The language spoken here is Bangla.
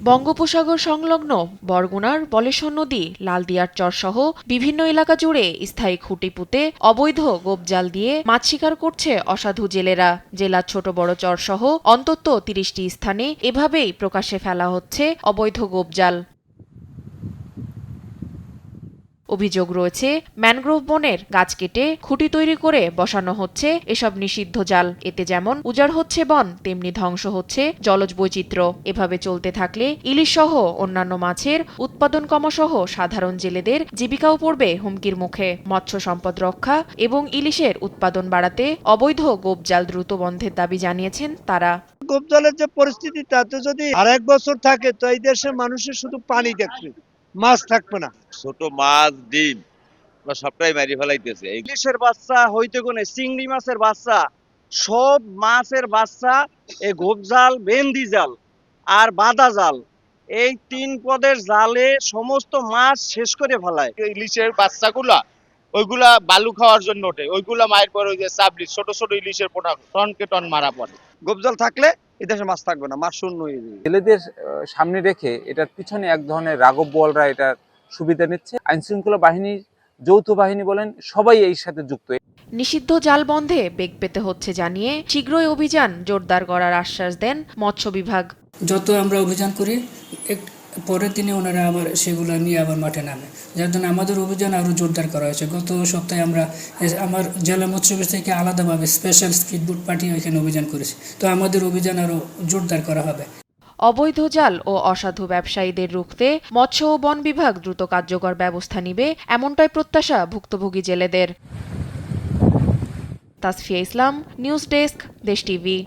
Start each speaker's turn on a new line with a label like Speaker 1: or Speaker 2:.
Speaker 1: বঙ্গোপসাগর সংলগ্ন বরগুনার বলেশ্বর নদী, লালদিয়ার চরসহ বিভিন্ন এলাকা জুড়ে স্থায়ী খুঁটি পুঁতে অবৈধ গোপজাল দিয়ে মাছ শিকার করছে অসাধু জেলেরা। জেলার ছোট বড় চরসহ অন্তত ৩০টি স্থানে এভাবেই প্রকাশ্যে ফেলা হচ্ছে অবৈধ গোপজাল। অভিযোগ রয়েছে, ম্যানগ্রোভ বনের গাছ কেটে খুঁটি তৈরি করে বসানো হচ্ছে এসব নিষিদ্ধ জাল। এতে যেমন উজাড় হচ্ছে বন, তেমনি ধ্বংস হচ্ছে জলজ বৈচিত্র্য। এভাবে চলতে থাকলে ইলিশ সহ অন্যান্য মাছের উৎপাদন কমাসহ সাধারণ জেলেদের জীবিকাও পড়বে হুমকির মুখে। মৎস্য সম্পদ রক্ষা এবং ইলিশের উৎপাদন বাড়াতে অবৈধ গোপজাল দ্রুত বন্ধের দাবি জানিয়েছেন তারা।
Speaker 2: গোপজালের যে পরিস্থিতি, তাতে যদি আরেক বছর থাকে তো এই দেশের মানুষের শুধু পানি দেখবে, মাছ থাকবে না।
Speaker 3: ছোট মাছ, ডিম সবটাই মারি ফেলাইতেছে।
Speaker 4: ইলিশের বাচ্চা হইতে কোনে চিংড়ি মাছের বাচ্চা, সব মাছের বাচ্চা এই গোপজাল, বেন্দি জাল আর বাদা জাল, এই ৩ পদের জালে সমস্ত মাছ শেষ করে ফেলায়।
Speaker 5: ইলিশের বাচ্চাগুলা ওইগুলা বালু খাওয়ার জন্য ওঠে, ওইগুলা মায়ের পর ওই যে চাবড়ি ছোট ছোট ইলিশের পোনা টনকে টন মারা পড়ে।
Speaker 4: গোপজাল থাকলে এই দেশে মাছ থাকবে না, মাছ শূন্য হয়ে যাবে।
Speaker 6: জেলেদের সামনে রেখে এটার পিছনে এক ধরনের রাঘব বোয়ালরা এটার সুবিধা নিচ্ছে। আইনশৃঙ্খলা বাহিনী, যৌথ বাহিনী বলেন, সবাই এই সাথে যুক্ত।
Speaker 1: নিষিদ্ধ জাল বন্ধে বেগ পেতে হচ্ছে জানিয়ে শীঘ্রই অভিযান জোরদার করার আশ্বাস দেন মৎস্য বিভাগ।
Speaker 7: যত আমরা অভিযান করি, পরের দিনে ওনারা আবার সেগুলো নিয়ে আবার মাঠে নামে, যার জন্য আমাদের অভিযান আরও জোরদার করা হয়েছে। গত সপ্তাহে আমরা আমার জেলা মৎস্য অফিস থেকে আলাদাভাবে স্পেশাল স্পিডবোট পাঠিয়ে ওইখানে অভিযান করেছি। তো আমাদের অভিযান আরও জোরদার করা হবে।
Speaker 1: অবৈধ জাল ও অসাধু ব্যবসায়ীদের রুখতে মৎস্য ও বন বিভাগ দ্রুত কার্যকর ব্যবস্থা নিবে, এমনটাই প্রত্যাশা ভুক্তভোগী জেলেদের। তাসফিয়া ইসলাম, নিউজ ডেস্ক, দেশ টিভি।